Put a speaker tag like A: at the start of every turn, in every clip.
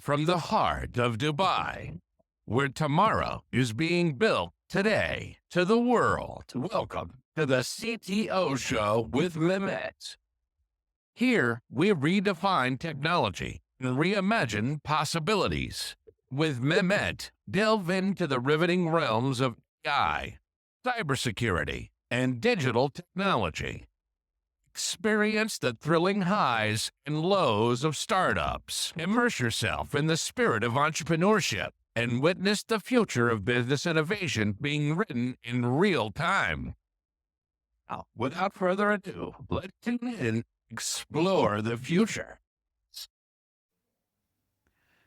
A: from the heart of Dubai, where tomorrow is being built today, to the world. Welcome to the CTO Show with Mehmet. Here, we redefine technology and reimagine possibilities. With Mehmet, delve into the riveting realms of AI, cybersecurity, and digital technology. Experience the thrilling highs and lows of startups. Immerse yourself in the spirit of entrepreneurship and witness the future of business innovation being written in real time. Now, without further ado, let's tune in, explore the future.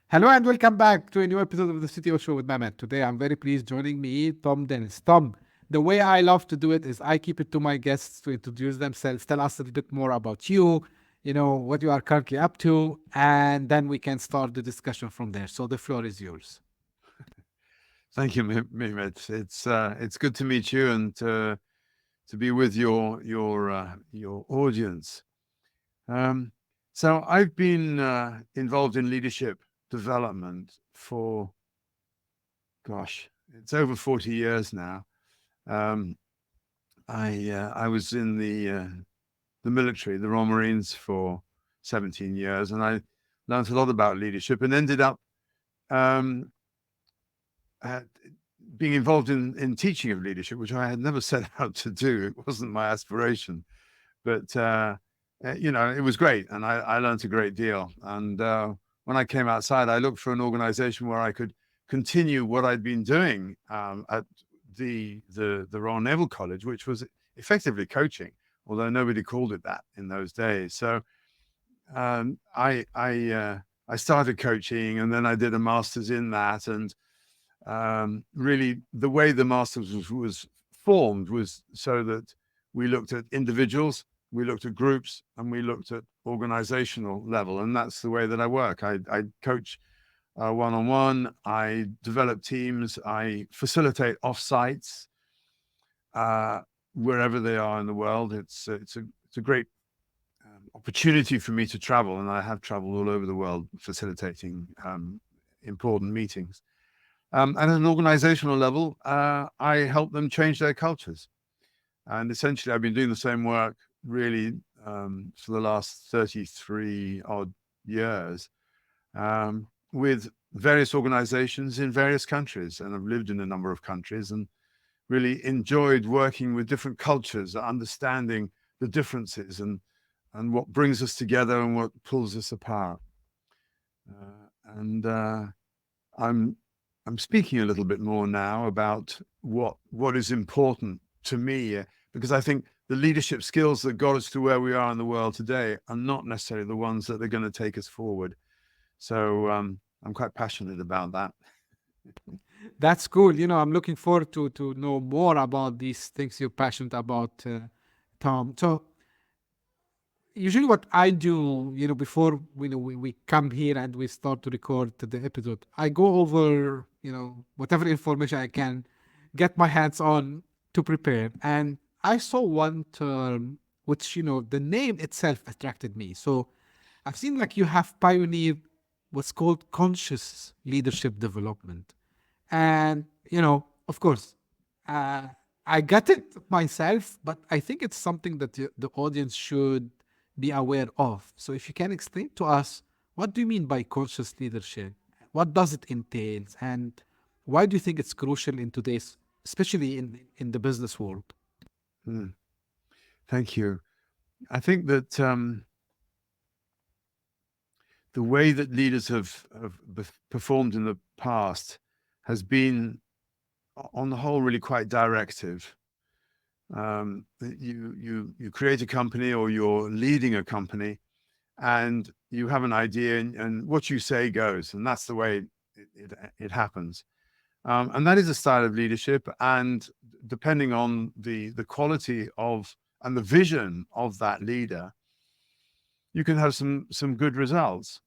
B: Hello and welcome back to a new episode of the CTO Show with Mehmet. Today I'm very pleased joining me, Thom Dennis. Thom, the way I love to do it is I keep it to my guests to introduce themselves, tell us a little bit more about you, what you are currently up to, and then we can start the discussion from there. So the floor is yours.
C: Thank you, Mehmet. It's good to meet you and to be with your audience. So I've been involved in leadership development for, it's over 40 years now. I was in the military, the Royal Marines, for 17 years, and I learned a lot about leadership and ended up being involved in teaching of leadership, which I had never set out to do. It wasn't my aspiration, but it was great, and I learned a great deal. And when I came outside, I looked for an organization where I could continue what I'd been doing at the Royal Naval College, which was effectively coaching, although nobody called it that in those days. So I started coaching, and then I did a master's in that. And really, the way the master's was formed was so that we looked at individuals, we looked at groups, and we looked at organizational level. And that's the way that I work. I coach one-on-one, I develop teams, I facilitate offsites wherever they are in the world. It's a great opportunity for me to travel, and I have traveled all over the world facilitating important meetings. And at an organizational level, I help them change their cultures. And essentially, I've been doing the same work really for the last 33 odd years with various organizations in various countries. And I've lived in a number of countries and really enjoyed working with different cultures, understanding the differences and what brings us together and what pulls us apart. I'm speaking a little bit more now about what is important to me, because I think the leadership skills that got us to where we are in the world today are not necessarily the ones that are going to take us forward. So I'm quite passionate about that.
B: That's cool. I'm looking forward to know more about these things you're passionate about, Thom. So usually what I do, before we come here and we start to record the episode, I go over, whatever information I can get my hands on to prepare. And I saw one term which, the name itself attracted me. So I've seen you have pioneered what's called conscious leadership development. And, of course, I got it myself, but I think it's something that the audience should be aware of. So if you can explain to us, what do you mean by conscious leadership? What does it entail? And why do you think it's crucial in today's, especially in the business world?
C: Thank you. I think that the way that leaders have performed in the past has been, on the whole, really quite directive. You create a company, or you're leading a company, and you have an idea, and what you say goes, and that's the way it happens. And that is a style of leadership, and depending on the quality of and the vision of that leader, you can have some good results.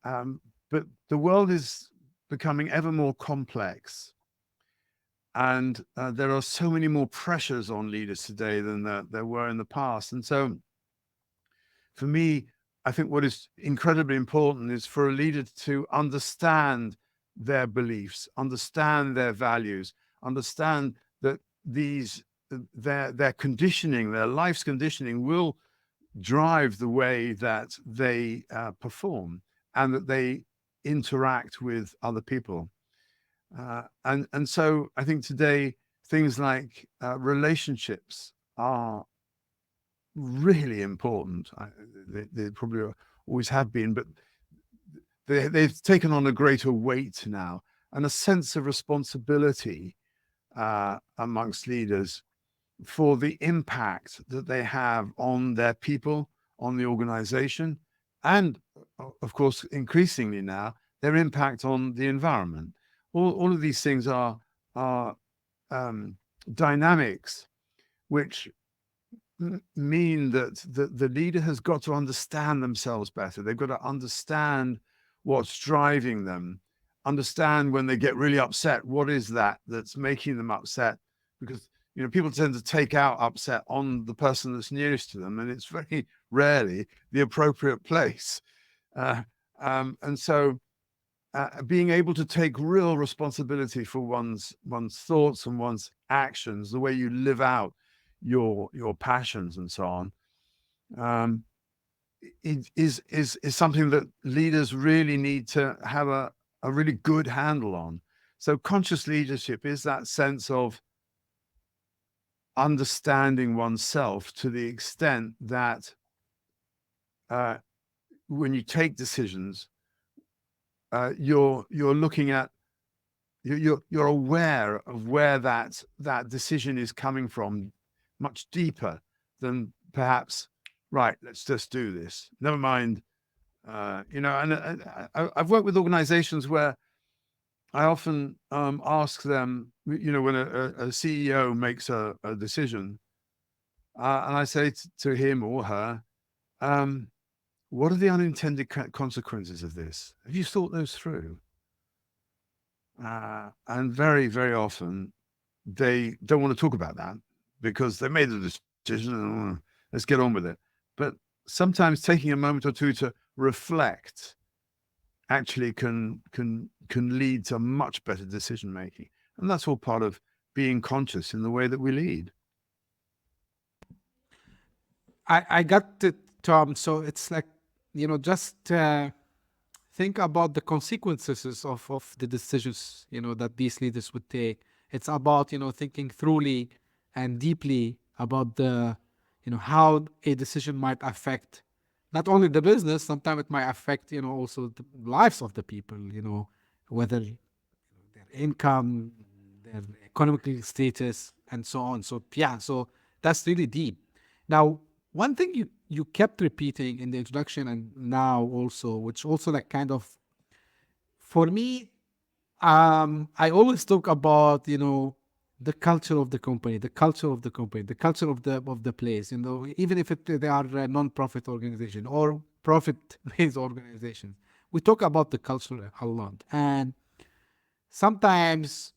C: But the world is becoming ever more complex, and there are so many more pressures on leaders today than there were in the past. And so for me, I think what is incredibly important is for a leader to understand their beliefs, understand their values, understand that their conditioning, their life's conditioning will drive the way that they perform and that they interact with other people. And so I think today things like relationships are really important. They probably always have been, but they've taken on a greater weight now, and a sense of responsibility amongst leaders for the impact that they have on their people, on the organization, and of course, increasingly now, their impact on the environment. All of these things are dynamics which mean that the leader has got to understand themselves better. They've got to understand what's driving them, understand when they get really upset, what is that that's making them upset? Because, you know, people tend to take out upset on the person that's nearest to them, and it's very rarely the appropriate place. And so being able to take real responsibility for one's thoughts and one's actions, the way you live out your passions and so on, is something that leaders really need to have a really good handle on. So conscious leadership is that sense of understanding oneself to the extent that when you take decisions, you're looking at, you're aware of where that decision is coming from, much deeper than perhaps, right, let's just do this. Never mind, you know, and I've worked with organizations where I often ask them, you know, when a CEO makes a decision, and I say to him or her, what are the unintended consequences of this? Have you thought those through? And very, very often they don't want to talk about that because they made the decision and let's get on with it. But sometimes taking a moment or two to reflect actually can lead to much better decision making. And that's all part of being conscious in the way that we lead.
B: I got it, Tom. So it's like, you know, just think about the consequences of the decisions, you know, that these leaders would take. It's about, you know, thinking thoroughly and deeply about the, you know, how a decision might affect not only the business, sometimes it might affect, you know, also the lives of the people, you know, whether their income, their economic status, and so on. So yeah, so that's really deep. Now, one thing you kept repeating in the introduction and now also, which also like kind of, for me, I always talk about, you know, the culture of the company, the culture of the company, the culture of the place, you know, even if they are a non-profit organization or profit-based organization, we talk about the culture a lot. And sometimes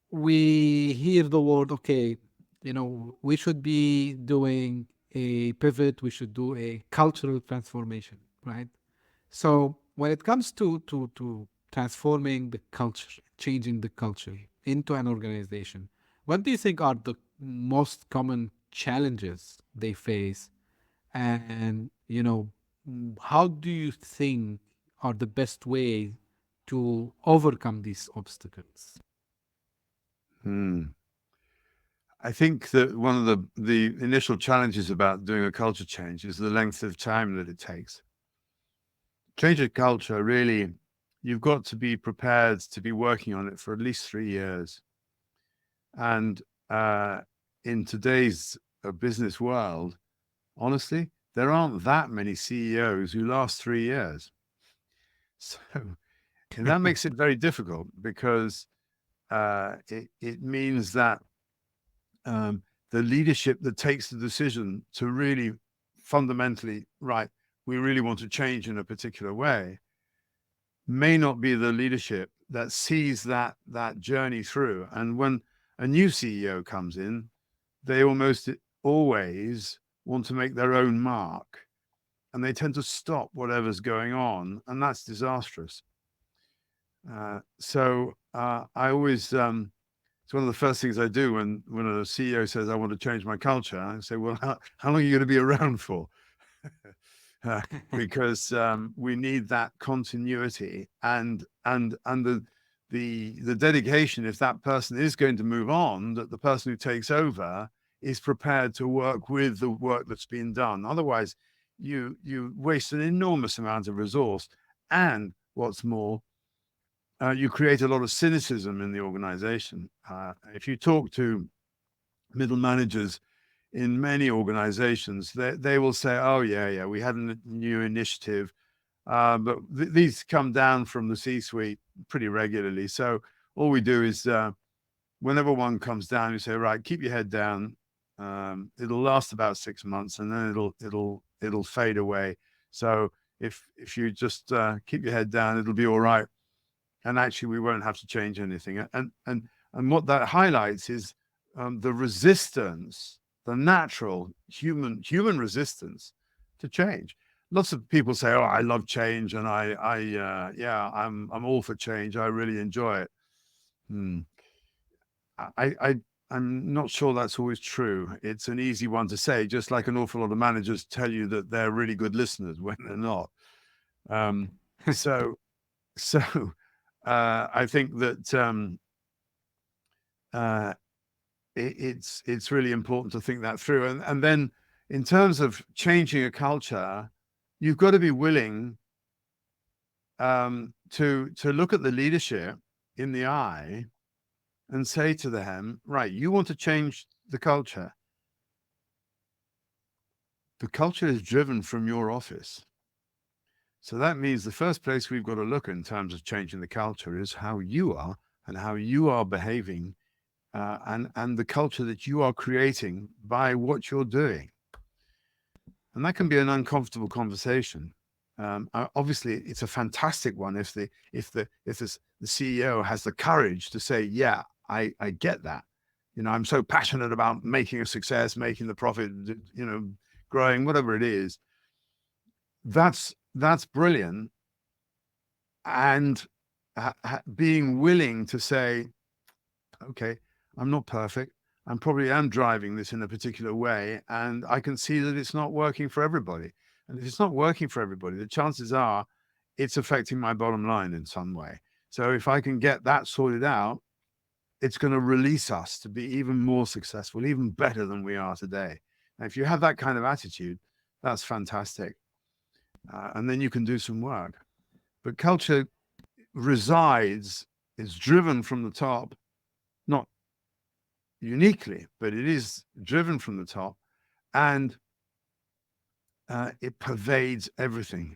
B: we hear the word, okay, you know, we should be doing a pivot, we should do a cultural transformation, right? So when it comes to transforming the culture, changing the culture into an organization, what do you think are the most common challenges they face? And, you know, how do you think are the best ways to overcome these obstacles?
C: I think that one of the initial challenges about doing a culture change is the length of time that it takes. Change a culture, really, you've got to be prepared to be working on it for at least 3 years. And in today's business world, honestly, there aren't that many CEOs who last 3 years. So, and that makes it very difficult because it means that the leadership that takes the decision to really fundamentally, right, we really want to change in a particular way, may not be the leadership that sees that journey through. And when a new CEO comes in, they almost always want to make their own mark. and they tend to stop whatever's going on, and that's disastrous. I always, it's one of the first things I do when a CEO says, I want to change my culture. I say, well, how long are you going to be around for? Because we need that continuity and the dedication. If that person is going to move on, that the person who takes over is prepared to work with the work that's been done. Otherwise, you waste an enormous amount of resource, and what's more, you create a lot of cynicism in the organization. If you talk to middle managers in many organizations, they will say, oh, yeah, we had a new initiative, but these come down from the C-suite pretty regularly. So all we do is whenever one comes down, you say, right, keep your head down. It'll last about 6 months, and then it'll fade away. So if you just keep your head down, it'll be all right. And actually, we won't have to change anything. And what that highlights is the resistance, the natural human resistance to change. Lots of people say, "Oh, I love change, and I'm all for change. I really enjoy it." I'm not sure that's always true. It's an easy one to say, just like an awful lot of managers tell you that they're really good listeners when they're not. I think that it's really important to think that through. And then in terms of changing a culture, you've got to be willing to look at the leadership in the eye and say to them, right, you want to change the culture. The culture is driven from your office. So that means the first place we've got to look in terms of changing the culture is how you are and how you are behaving, and the culture that you are creating by what you're doing. And that can be an uncomfortable conversation. Obviously, it's a fantastic one if the CEO has the courage to say, yeah, I get that. I'm so passionate about making a success, making the profit, growing, whatever it is. That's brilliant. And being willing to say, okay, I'm not perfect. I probably am driving this in a particular way, and I can see that it's not working for everybody. And if it's not working for everybody, the chances are it's affecting my bottom line in some way. So if I can get that sorted out, it's going to release us to be even more successful, even better than we are today. And if you have that kind of attitude, that's fantastic. And then you can do some work. But culture is driven from the top, not uniquely, but it is driven from the top, and it pervades everything.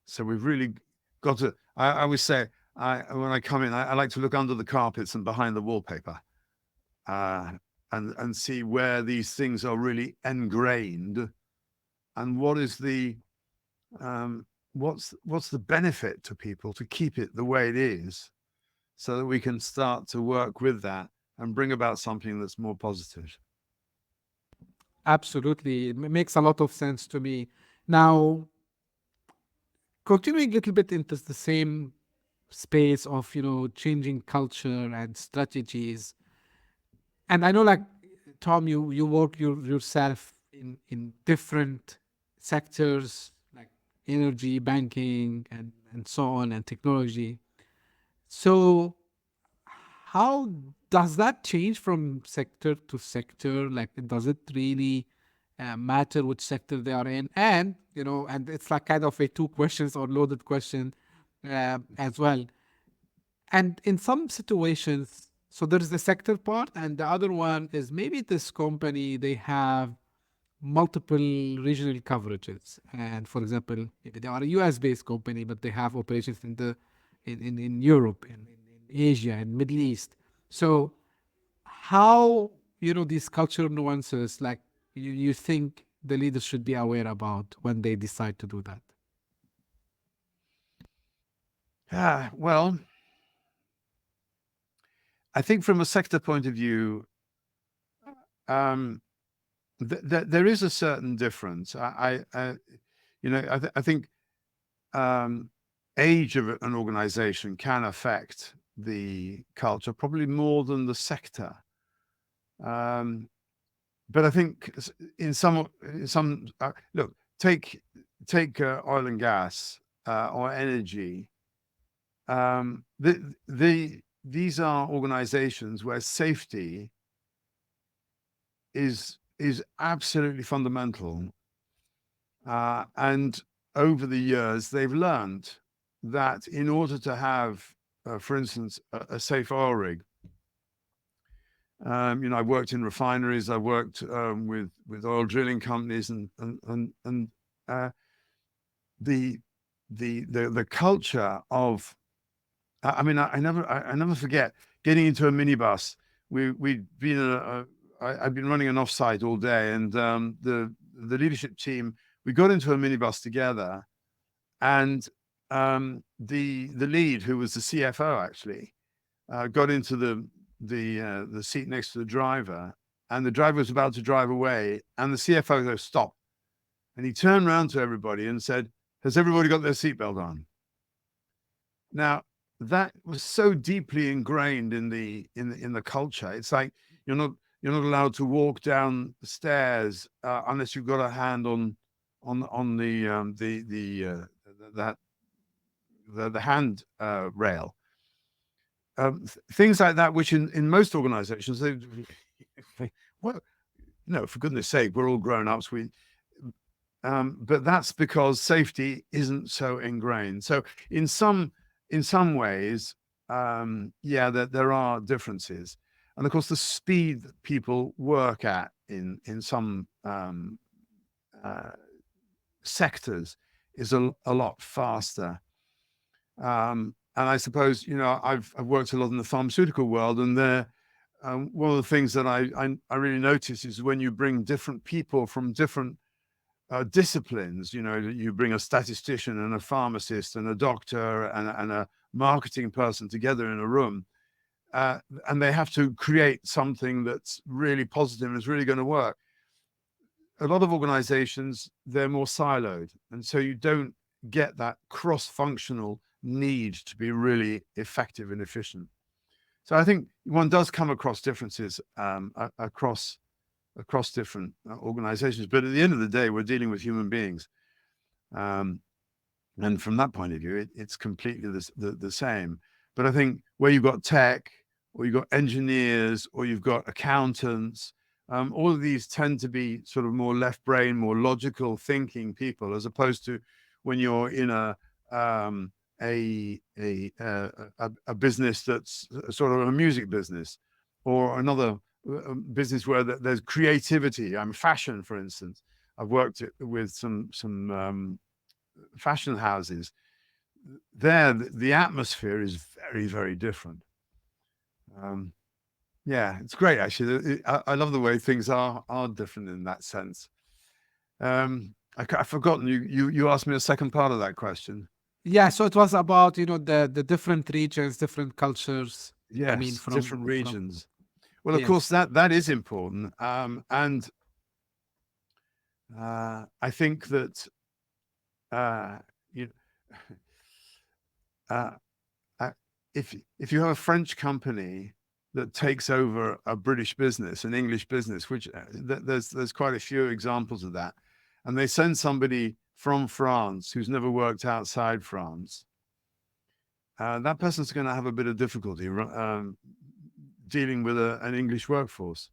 C: So we've really got to, I always say, when I come in, I like to look under the carpets and behind the wallpaper, and see where these things are really ingrained, and what is the what's the benefit to people to keep it the way it is, so that we can start to work with that and bring about something that's more positive.
B: Absolutely. It makes a lot of sense to me. Now, continuing a little bit into the same space of, changing culture and strategies. And I know, like, Thom, you work yourself in different sectors, like energy, banking, and so on, and technology. So how does that change from sector to sector? Like, does it really matter which sector they are in? And, and it's like kind of a two questions or loaded question as well. And in some situations, so there's the sector part, and the other one is maybe this company, they have multiple regional coverages. And for example, maybe they are a US-based company, but they have operations in Europe, in Asia, and Middle East. So how, these cultural nuances, like you think the leaders should be aware about when they decide to do that?
C: Well, I think from a sector point of view, there is a certain difference. I think age of an organization can affect the culture probably more than the sector. But I think in some look, take oil and gas or energy. These are organizations where safety is absolutely fundamental. And over the years, they've learned that in order to have, for instance, a safe oil rig, I worked in refineries, I worked with oil drilling companies, and the culture of, I never forget getting into a minibus. We'd been I'd been running an offsite all day, and the leadership team, we got into a minibus together, and the lead, who was the CFO actually, got into the seat next to the driver, and the driver was about to drive away, and the CFO goes, "Stop," and he turned around to everybody and said, "Has everybody got their seatbelt on?" Now, that was so deeply ingrained in the culture. It's like you're not allowed to walk down the stairs unless you've got a hand on the hand rail. Things like that, which in most organizations, what, no, for goodness sake, we're all grown ups. But that's because safety isn't so ingrained. So in some ways, there are differences, and of course the speed that people work at in some sectors is a lot faster. And I suppose, I've worked a lot in the pharmaceutical world, and one of the things that I really notice is when you bring different people from different disciplines, you bring a statistician and a pharmacist and a doctor and a marketing person together in a room, and they have to create something that's really positive and is really going to work. A lot of organizations, they're more siloed, and so you don't get that cross-functional need to be really effective and efficient. So I think one does come across differences across different organizations, but at the end of the day, we're dealing with human beings, and from that point of view, it's completely the same. But I think where you've got tech, or you've got engineers, or you've got accountants, all of these tend to be sort of more left brain, more logical thinking people, as opposed to when you're in a business that's sort of a music business, or another business where there's creativity. Fashion, for instance. I've worked with some fashion houses. There, the atmosphere is very, very different. It's great, actually. I love the way things are different in that sense. I've forgotten, you asked me a second part of that question.
B: Yeah, so it was about, the different regions, different cultures.
C: Yes,
B: from
C: different regions. Well, of
B: yes.
C: course, that is important. And I think that if you have a French company that takes over a British business, an English business, which there's quite a few examples of that, and they send somebody from France who's never worked outside France, that person's going to have a bit of difficulty dealing with an English workforce.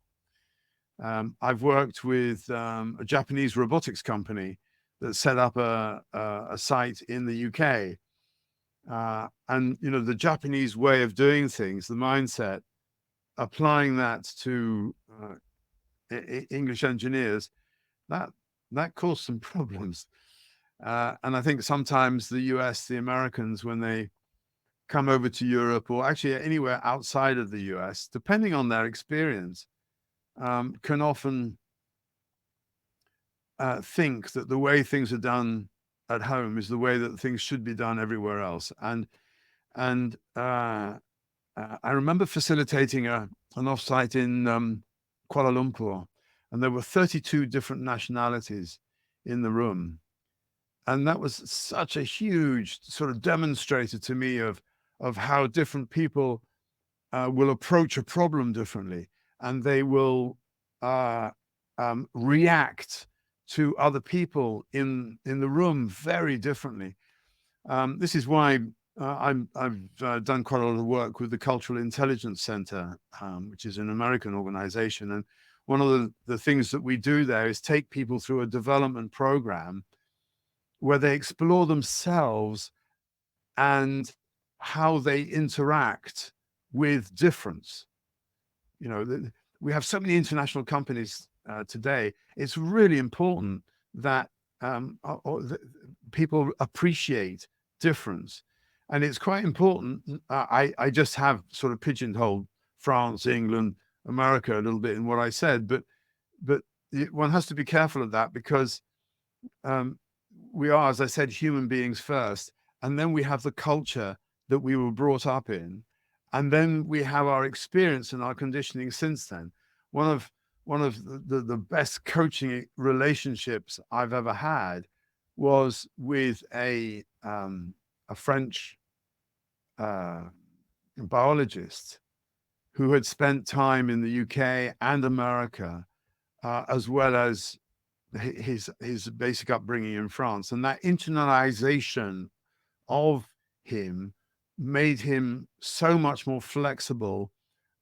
C: I've worked with a Japanese robotics company that set up a site in the UK. And, the Japanese way of doing things, the mindset, applying that to English engineers, that caused some problems. And I think sometimes the US, the Americans, when they come over to Europe, or actually anywhere outside of the US, depending on their experience, can often think that the way things are done at home is the way that things should be done everywhere else. And I remember facilitating an offsite in Kuala Lumpur, and there were 32 different nationalities in the room. And that was such a huge sort of demonstrator to me of how different people will approach a problem differently, and they will react to other people in the room very differently. This is why I've done quite a lot of work with the Cultural Intelligence Center, which is an American organization. And one of the things that we do there is take people through a development program where they explore themselves and how they interact with difference. You know, we have so many international companies today. It's really important that people appreciate difference. And it's quite important. I just have sort of pigeonholed France, England, America a little bit in what I said, but one has to be careful of that, because we are, as I said, human beings first, and then we have the culture that we were brought up in, and then we have our experience and our conditioning since then. One of the best coaching relationships I've ever had was with a French biologist who had spent time in the UK and America, as well as his basic upbringing in France. And that internalization of him made him so much more flexible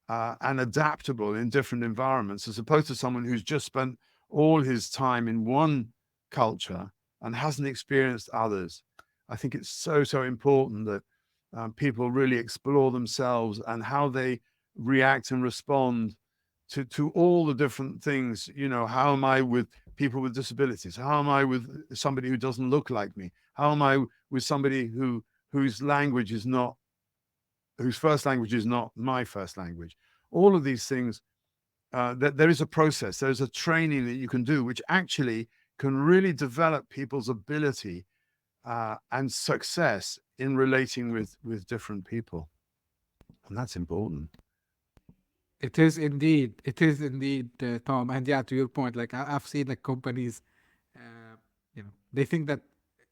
C: and adaptable in different environments, as opposed to someone who's just spent all his time in one culture and hasn't experienced others. I think it's so important that people really explore themselves and how they react and respond to all the different things. You know, how am I with people with disabilities? How am I with somebody who doesn't look like me? How am I with somebody whose language is not, whose first language is not my first language? All of these things, that there is a process, there's a training that you can do, which actually can really develop people's ability and success in relating with different people. And that's important.
B: It is indeed. It is indeed, Tom. And yeah, to your point, like I've seen like companies, they think that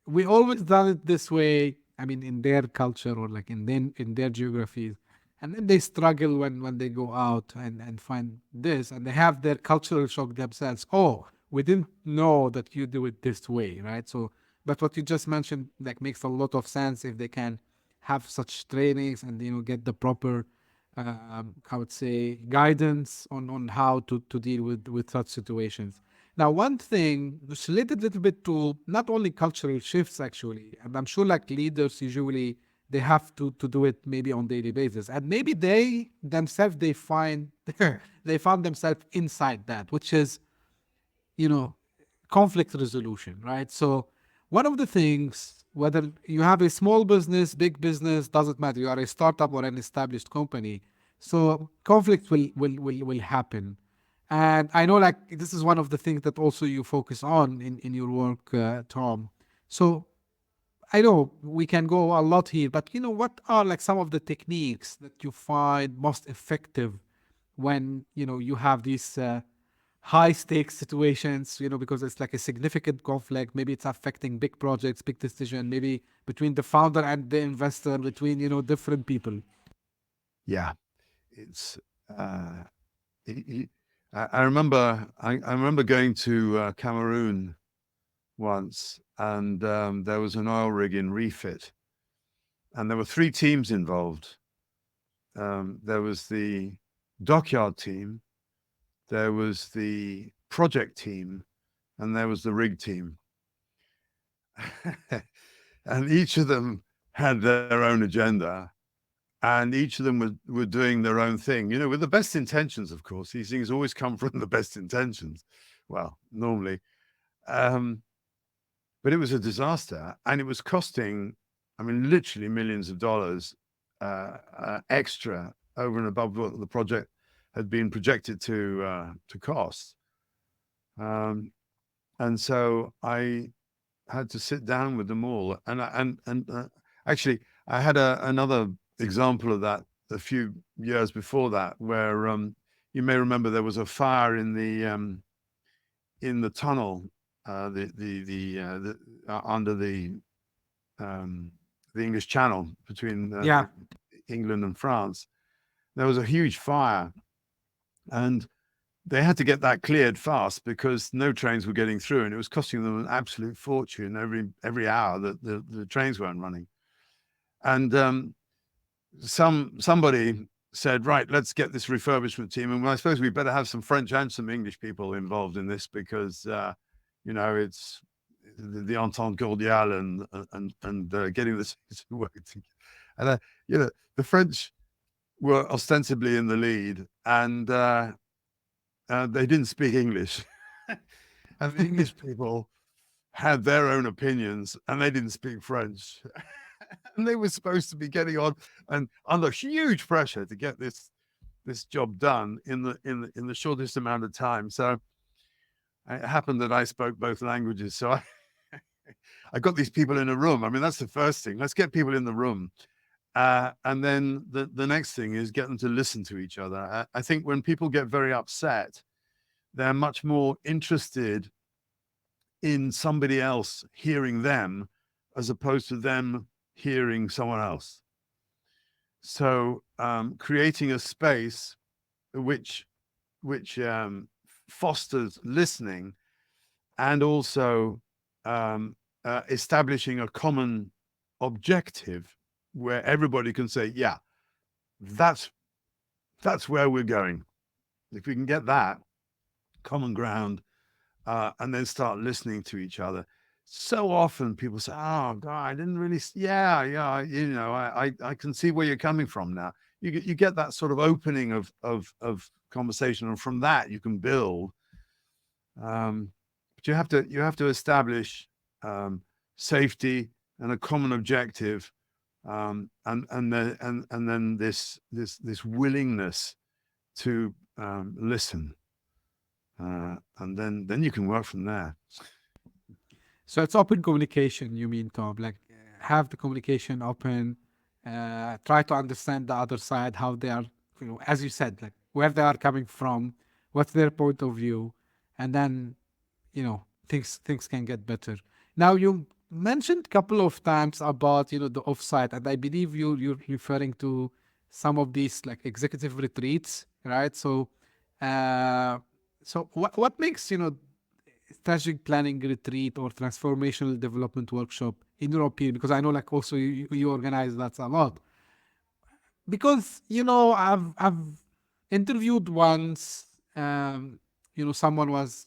B: we always done it this way. I mean, in their culture or like in their geographies, and then they struggle when they go out and find this, and they have their cultural shock themselves. Oh, we didn't know that you do it this way, right? So, but what you just mentioned like makes a lot of sense if they can have such trainings and get the proper I would say guidance on how to deal with such situations. Now, one thing which related a little bit to not only cultural shifts actually, and I'm sure like leaders usually they have to do it maybe on daily basis, and maybe they themselves they find they found themselves inside that, which is conflict resolution, right? So one of the things, whether you have a small business, big business, doesn't matter. You are a startup or an established company. So conflict will happen. And I know like this is one of the things that also you focus on in your work, Tom. So I know we can go a lot here, but what are like some of the techniques that you find most effective when, you have these high stakes situations, because it's like a significant conflict. Maybe it's affecting big projects, big decision, maybe between the founder and the investor, between, different people.
C: Yeah, it's I remember going to Cameroon once, and there was an oil rig in refit, and there were 3 teams involved. There was the dockyard team, there was the project team, and there was the rig team. And each of them had their own agenda, and each of them were doing their own thing, with the best intentions, of course. These things always come from the best intentions. Well, normally. But it was a disaster, and it was costing, I mean, literally millions of dollars extra over and above what the project had been projected to cost. And so I had to sit down with them all. And actually, I had another example of that a few years before that, where you may remember there was a fire in the tunnel under the English Channel between
B: Yeah.
C: England and France, there was a huge fire, and they had to get that cleared fast because no trains were getting through, and it was costing them an absolute fortune every hour that the trains weren't running. And somebody said, right, let's get this refurbishment team, and I suppose we better have some French and some English people involved in this because it's the entente cordiale and getting this to work together. And the French were ostensibly in the lead, and they didn't speak English. And the English people had their own opinions, and they didn't speak French. And they were supposed to be getting on and under huge pressure to get this job done in the shortest amount of time. So it happened that I spoke both languages, so I got these people in a room. I mean, that's the first thing. Let's get people in the room. And then the next thing is get them to listen to each other. I think when people get very upset, they're much more interested in somebody else hearing them as opposed to them hearing someone else. So creating a space which fosters listening, and also establishing a common objective where everybody can say, yeah, that's where we're going. If we can get that common ground and then start listening to each other. So often people say, oh God, I didn't really, I can see where you're coming from now. You get that sort of opening of conversation, and from that you can build. But you have to establish safety and a common objective, and then this willingness to listen, and then you can work from there.
B: So it's open communication, you mean, Tom? Like, have the communication open, try to understand the other side, how they are, as you said, like where they are coming from, what's their point of view, and then, things can get better. Now, you mentioned a couple of times about, the offsite, and I believe you're referring to some of these like executive retreats, right? So, what makes, strategic planning retreat or transformational development workshop in your opinion? Because I know like also you organize that a lot. Because, I've interviewed once, someone was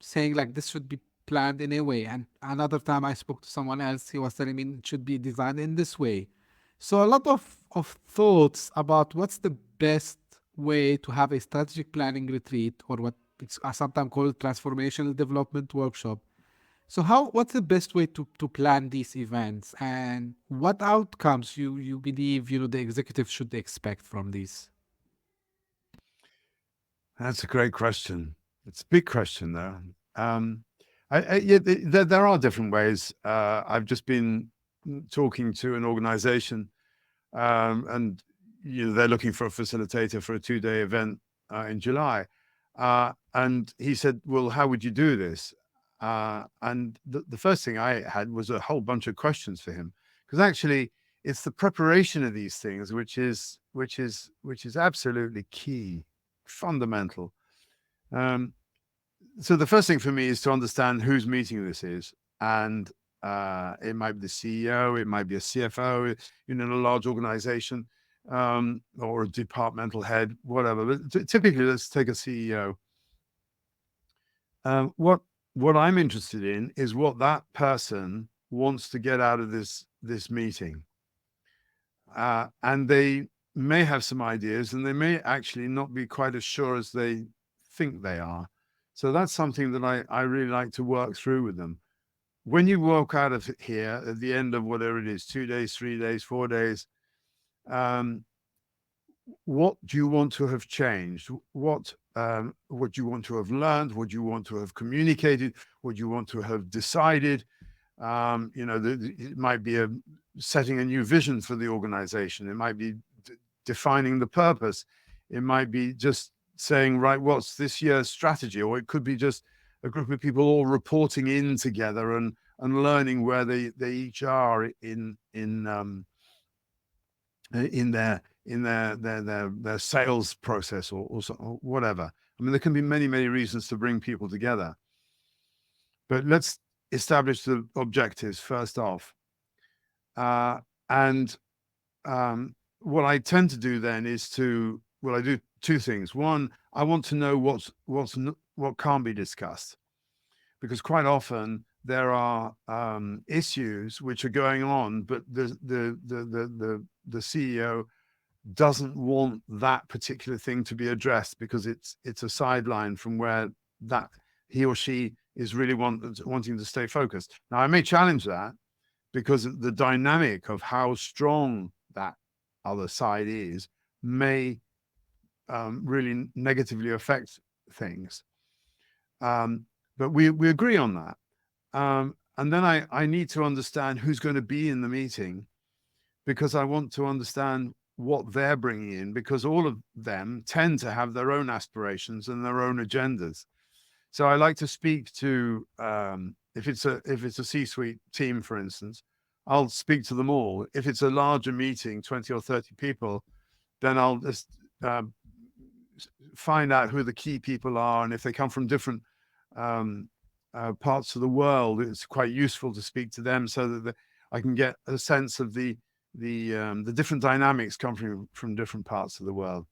B: saying like this should be planned in a way. And another time I spoke to someone else, he was telling me it should be designed in this way. So a lot of thoughts about what's the best way to have a strategic planning retreat, or what it's sometimes called transformational development workshop. So what's the best way to plan these events, and what outcomes you believe, the executive should expect from these?
C: That's a great question. It's a big question, though. There are different ways. I've just been talking to an organization, and they're looking for a facilitator for a 2-day event in July. And he said, well, how would you do this? And the first thing I had was a whole bunch of questions for him, because actually it's the preparation of these things which is absolutely key, fundamental. So the first thing for me is to understand whose meeting this is, and it might be the CEO, it might be a CFO in a large organization, or a departmental head, whatever. But typically, let's take a CEO. What I'm interested in is what that person wants to get out of this meeting, and they may have some ideas, and they may actually not be quite as sure as they think they are. So that's something that I really like to work through with them. When you walk out of here at the end of whatever it is, 2 days, 3 days, 4 days, what do you want to have changed? What do you want to have learned? What do you want to have communicated? What do you want to have decided? It might be setting a new vision for the organization. It might be defining the purpose. It might be just saying, right, what's this year's strategy? Or it could be just a group of people all reporting in together and learning where they each are in their sales process or whatever. I mean, there can be many reasons to bring people together, but let's establish the objectives first off. And what I tend to do then is I do two things. One, I want to know what can't be discussed, because quite often there are issues which are going on, but the CEO doesn't want that particular thing to be addressed because it's a sideline from where that he or she is really wanting to stay focused. Now, I may challenge that because the dynamic of how strong that other side is may really negatively affect things. But we agree on that. And then I need to understand who's going to be in the meeting, because I want to understand what they're bringing in, because all of them tend to have their own aspirations and their own agendas. So I like to speak to, if it's a C-suite team, for instance, I'll speak to them all. If it's a larger meeting, 20 or 30 people, then I'll just find out who the key people are. And if they come from different parts of the world, it's quite useful to speak to them so that I can get a sense of the different dynamics coming from different parts of the world.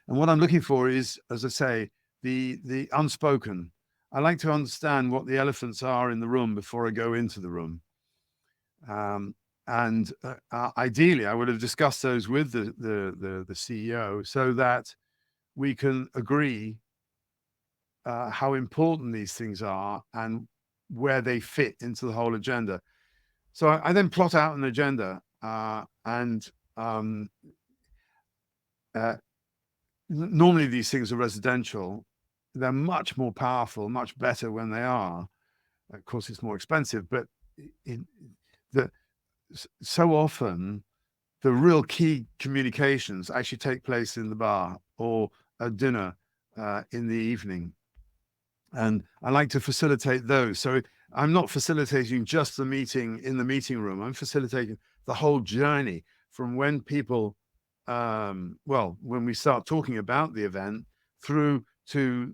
C: And what I'm looking for is, as I say, the unspoken. I like to understand what the elephants are in the room before I go into the room. And ideally, I would have discussed those with the CEO so that we can agree how important these things are and where they fit into the whole agenda. So I then plot out an agenda, normally these things are residential. They're much more powerful, much better when they are. Of course, it's more expensive, but so often the real key communications actually take place in the bar or at dinner in the evening. And I like to facilitate those. So I'm not facilitating just the meeting in the meeting room. I'm facilitating the whole journey from when people, when we start talking about the event through to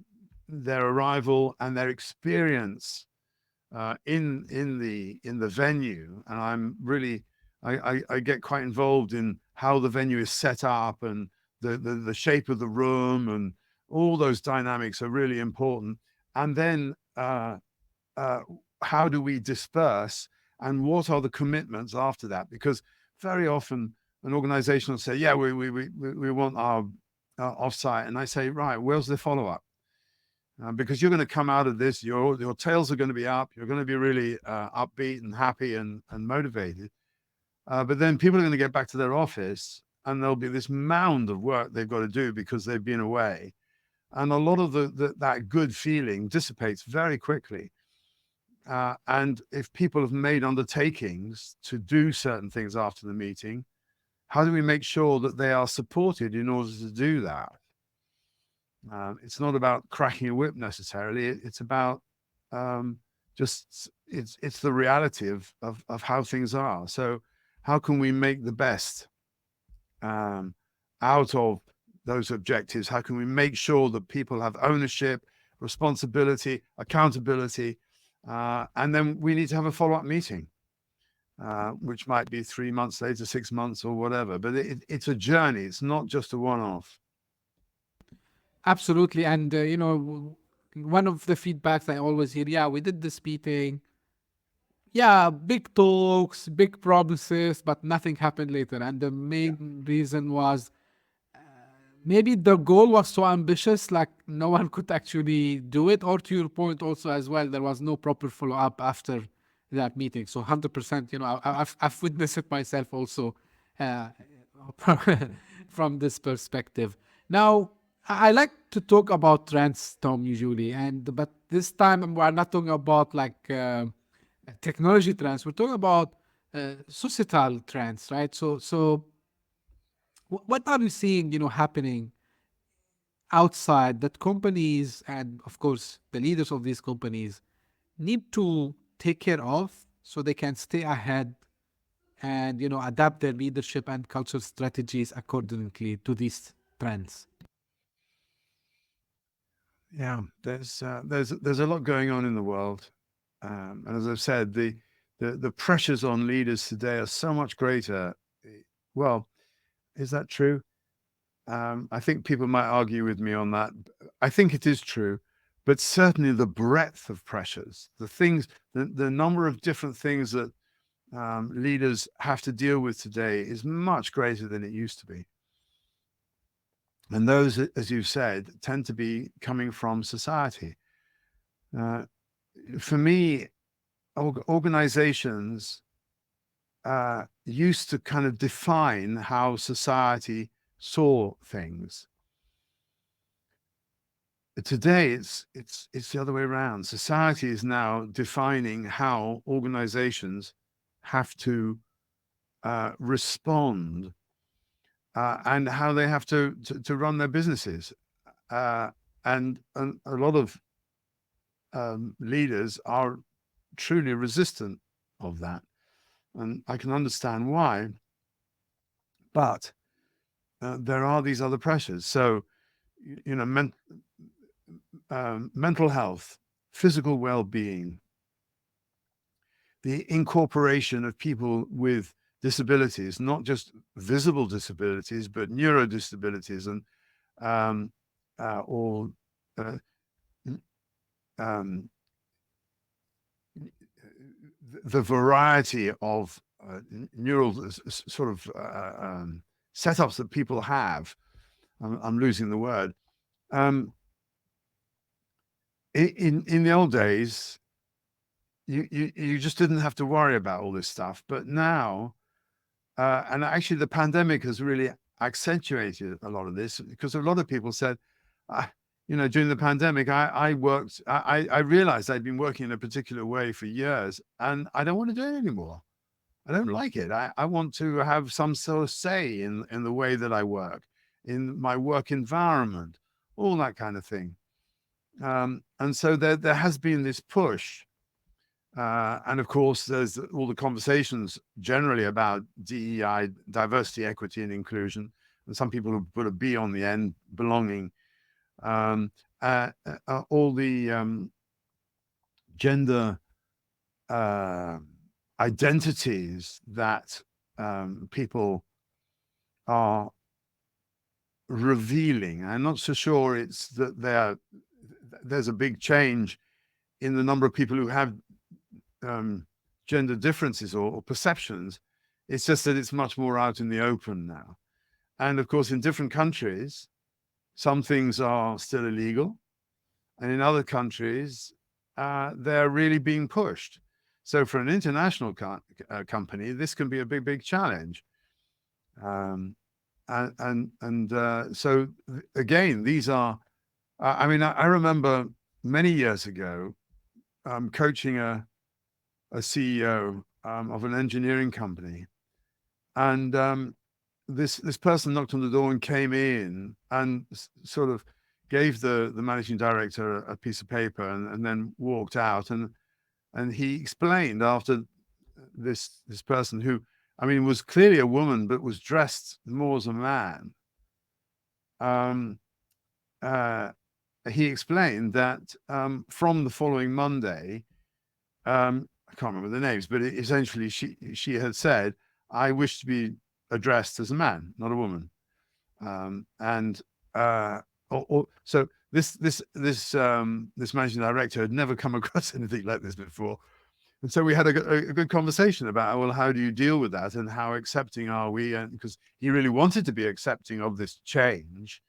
C: their arrival and their experience in the venue. And I'm really, I get quite involved in how the venue is set up and the shape of the room, and all those dynamics are really important. And then how do we disperse, and what are the commitments after that? Because very often an organization will say, yeah, we want our offsite. And I say, right, where's the follow-up? Because you're going to come out of this, your tails are going to be up, you're going to be really upbeat and happy and motivated. But then people are going to get back to their office and there'll be this mound of work they've got to do because they've been away. And a lot of that good feeling dissipates very quickly. And if people have made undertakings to do certain things after the meeting, how do we make sure that they are supported in order to do that? It's not about cracking a whip necessarily. It's about it's the reality of how things are. So how can we make the best out of those objectives? How can we make sure that people have ownership, responsibility, accountability? And then we need to have a follow-up meeting, which might be 3 months later, 6 months or whatever. But it's a journey. It's not just a one-off.
B: Absolutely. And, one of the feedbacks I always hear, yeah, we did this meeting. Yeah, big talks, big promises, but nothing happened later. And the main reason was maybe the goal was so ambitious, like no one could actually do it. Or to your point also as well, there was no proper follow-up after that meeting. So 100%, I've witnessed it myself also from this perspective. Now, I like to talk about trends, Tom, usually, but this time we're not talking about like technology trends. We're talking about societal trends, right? So what are you seeing, happening outside that companies and of course the leaders of these companies need to take care of so they can stay ahead and adapt their leadership and culture strategies accordingly to these trends?
C: Yeah, there's a lot going on in the world, and as I've said, the pressures on leaders today are so much greater. Well, is that true? I think people might argue with me on that. I think it is true, but certainly the breadth of pressures, the number of different things that leaders have to deal with today is much greater than it used to be. And those, as you've said, tend to be coming from society. For me, organizations used to kind of define how society saw things. Today, it's the other way around. Society is now defining how organizations have to respond and how they have to run their businesses. And a lot of leaders are truly resistant of that. And I can understand why. But there are these other pressures. So, mental health, physical well-being, the incorporation of people with disabilities, not just visible disabilities, but neurodisabilities and the variety of neural sort of setups that people have. I'm losing the word. In the old days, you just didn't have to worry about all this stuff. But now, and actually the pandemic has really accentuated a lot of this, because a lot of people said, during the pandemic, I realized I'd been working in a particular way for years, and I don't want to do it anymore. I don't like it. I want to have some sort of say in the way that I work, in my work environment, all that kind of thing. And so there has been this push. And of course, there's all the conversations generally about DEI, diversity, equity, and inclusion. And some people who put a B on the end, belonging. All the gender identities that people are revealing. I'm not so sure it's that there's a big change in the number of people who have gender differences or perceptions. It's just that it's much more out in the open now. And of course, in different countries, some things are still illegal, and in other countries, they're really being pushed. So for an international company, this can be a big challenge. So again, these are, I remember many years ago, coaching a CEO of an engineering company, and this person knocked on the door and came in and sort of gave the managing director a piece of paper and then walked out, and he explained after this person, who was clearly a woman but was dressed more as a man, he explained that from the following Monday, I can't remember the names, but essentially she had said, I wish to be addressed as a man, not a woman. So this managing director had never come across anything like this before. And so we had a good conversation about, well, how do you deal with that, and how accepting are we? And because he really wanted to be accepting of this change,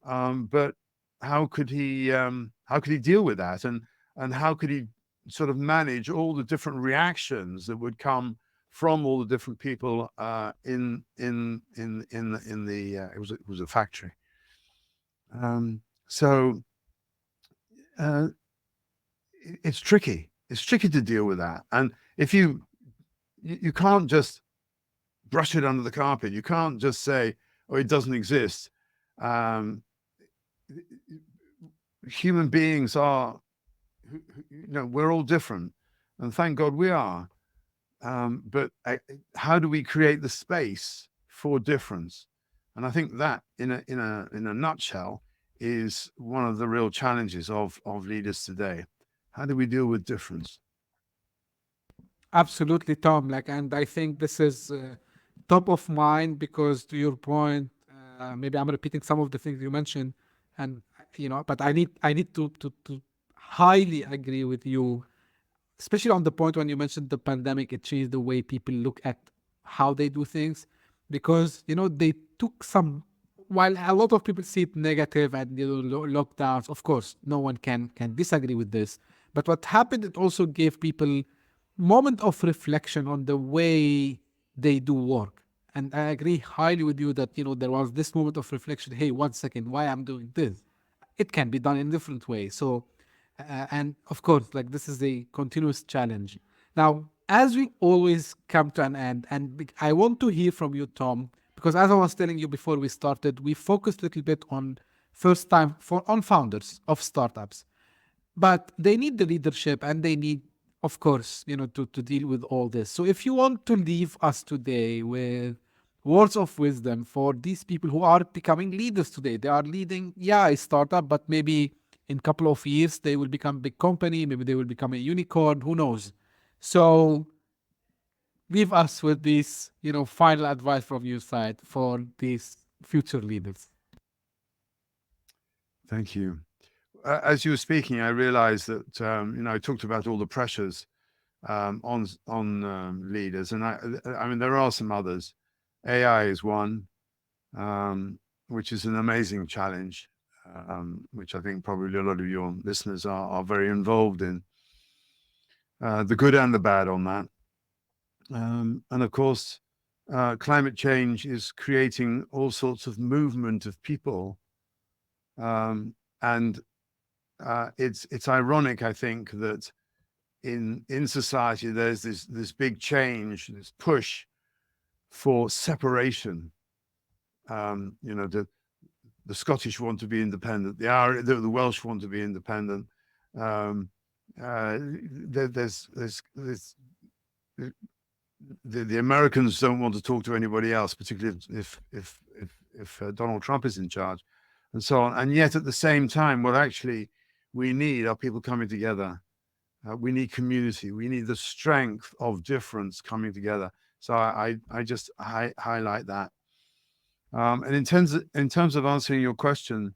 C: but how could he deal with that, and how could he sort of manage all the different reactions that would come from all the different people in the it was a factory. So it's tricky. It's tricky to deal with that, and if you can't just brush it under the carpet. You can't just say, "Oh, it doesn't exist." human beings are, we're all different, and thank God we are. But how do we create the space for difference? And I think that, in a nutshell, is one of the real challenges of leaders today. How do we deal with difference?
B: Absolutely, Tom. And I think this is top of mind because, to your point, maybe I'm repeating some of the things you mentioned, and but I need to highly agree with you, especially on the point when you mentioned the pandemic. It changed the way people look at how they do things, because they took some. While a lot of people see it negative and lockdowns, of course, no one can disagree with this. But what happened, it also gave people moment of reflection on the way they do work. And I agree highly with you that there was this moment of reflection. Hey, 1 second, why I'm doing this? It can be done in different ways. So, and of course, this is a continuous challenge. Now, as we always come to an end, and I want to hear from you, Tom, because as I was telling you before we started, we focused a little bit on first time on founders of startups, but they need the leadership and they need, of course, to deal with all this. So if you want to leave us today with words of wisdom for these people who are becoming leaders today, they are leading, a startup, but maybe in a couple of years they will become a big company, maybe they will become a unicorn, who knows? So leave us with this, final advice from your side for these future leaders.
C: Thank you. As you were speaking, I realized that, I talked about all the pressures on leaders, and I mean, there are some others. AI is one, which is an amazing challenge, which I think probably a lot of your listeners are very involved in, the good and the bad on that. And of course, climate change is creating all sorts of movement of people, and it's ironic, I think, that in society there's this big change, this push for separation. The Scottish want to be independent, the Welsh want to be independent. There's the Americans don't want to talk to anybody else, particularly if Donald Trump is in charge, and so on. And yet, at the same time, what actually we need are people coming together. We need community. We need the strength of difference coming together. So I just highlight that. And in terms of answering your question,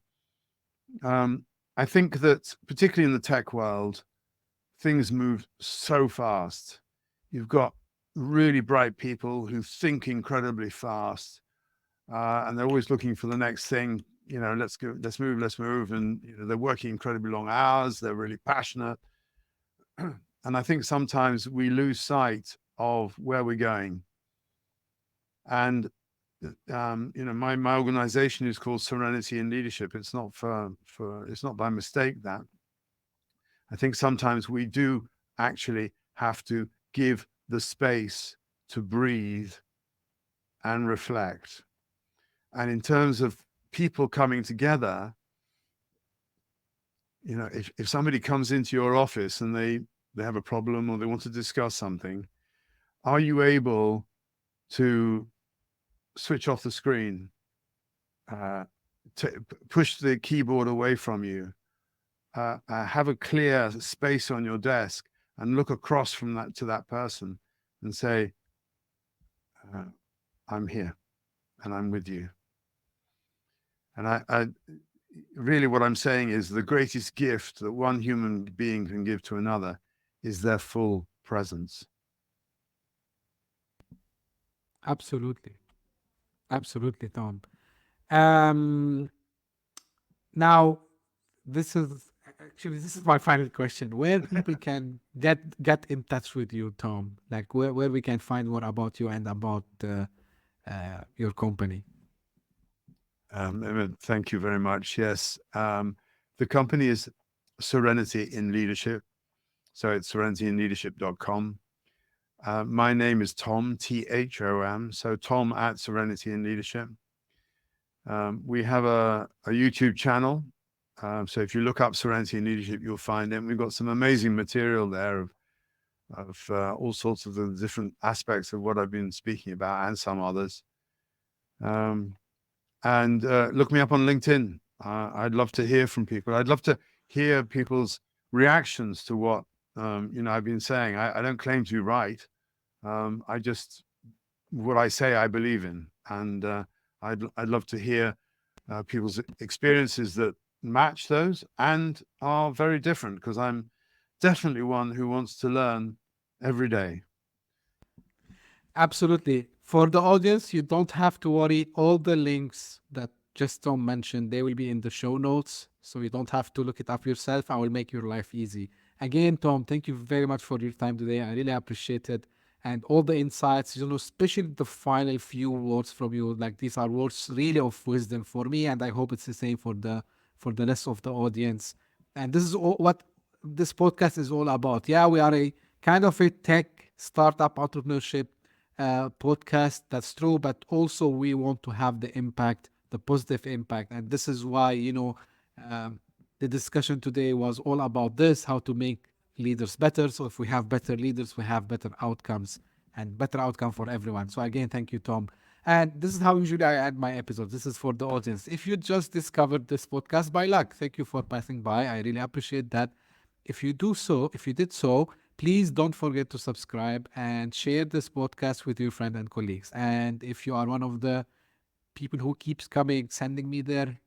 C: I think that particularly in the tech world, things move so fast. You've got really bright people who think incredibly fast, and they're always looking for the next thing. Let's go, let's move, and they're working incredibly long hours. They're really passionate, and I think sometimes we lose sight of where we're going. And my organization is called Serenity in Leadership. It's not it's not by mistake that. I think sometimes we do actually have to give the space to breathe and reflect. And in terms of people coming together, if somebody comes into your office and they have a problem or they want to discuss something, are you able to switch off the screen, push the keyboard away from you, have a clear space on your desk and look across from that to that person and say, I'm here and I'm with you. And I really, what I'm saying is the greatest gift that one human being can give to another is their full presence.
B: Absolutely. Absolutely, Tom. Now, this is my final question. Where people can get in touch with you, Tom? Like where we can find more about you and about your company.
C: Thank you very much. Yes. The company is Serenity in Leadership. So it's serenityinleadership.com. My name is Thom, Thom. So Thom at Serenity in Leadership. We have a YouTube channel So if you look up Serenity in Leadership, you'll find it. We've got some amazing material there of all sorts of the different aspects of what I've been speaking about and some others. And look me up on LinkedIn. I'd love to hear from people. I'd love to hear people's reactions to what I've been saying. I don't claim to be right. I just, what I say, I believe in, and I'd love to hear people's experiences that match those and are very different, because I'm definitely one who wants to learn every day.
B: Absolutely. For the audience, you don't have to worry. All the links that just Thom mentioned, they will be in the show notes. So you don't have to look it up yourself. I will make your life easy. Again, Thom, thank you very much for your time today. I really appreciate it. And all the insights, especially the final few words from you. Like, these are words really of wisdom for me. And I hope it's the same for the rest of the audience. And this is what this podcast is all about. Yeah, we are a kind of a tech startup entrepreneurship podcast. That's true. But also we want to have the impact, the positive impact. And this is why, the discussion today was all about this, how to make leaders better. So if we have better leaders, we have better outcomes, and better outcome for everyone. So again, thank you, Thom. And this is how usually I end my episodes. This is for the audience. If you just discovered this podcast by luck, thank you for passing by. I really appreciate that. If you did so, please don't forget to subscribe and share this podcast with your friends and colleagues. And if you are one of the people who keeps sending me their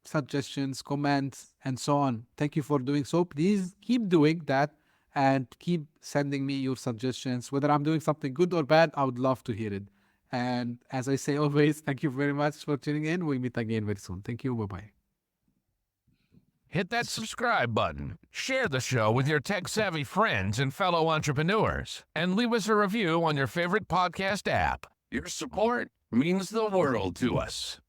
B: suggestions, comments, and so on, thank you for doing so. Please keep doing that and keep sending me your suggestions. Whether I'm doing something good or bad, I would love to hear it. And as I say always, thank you very much for tuning in. We'll meet again very soon. Thank you. Bye-bye.
A: Hit that subscribe button, share the show with your tech-savvy friends and fellow entrepreneurs, and leave us a review on your favorite podcast app. Your support means the world to us.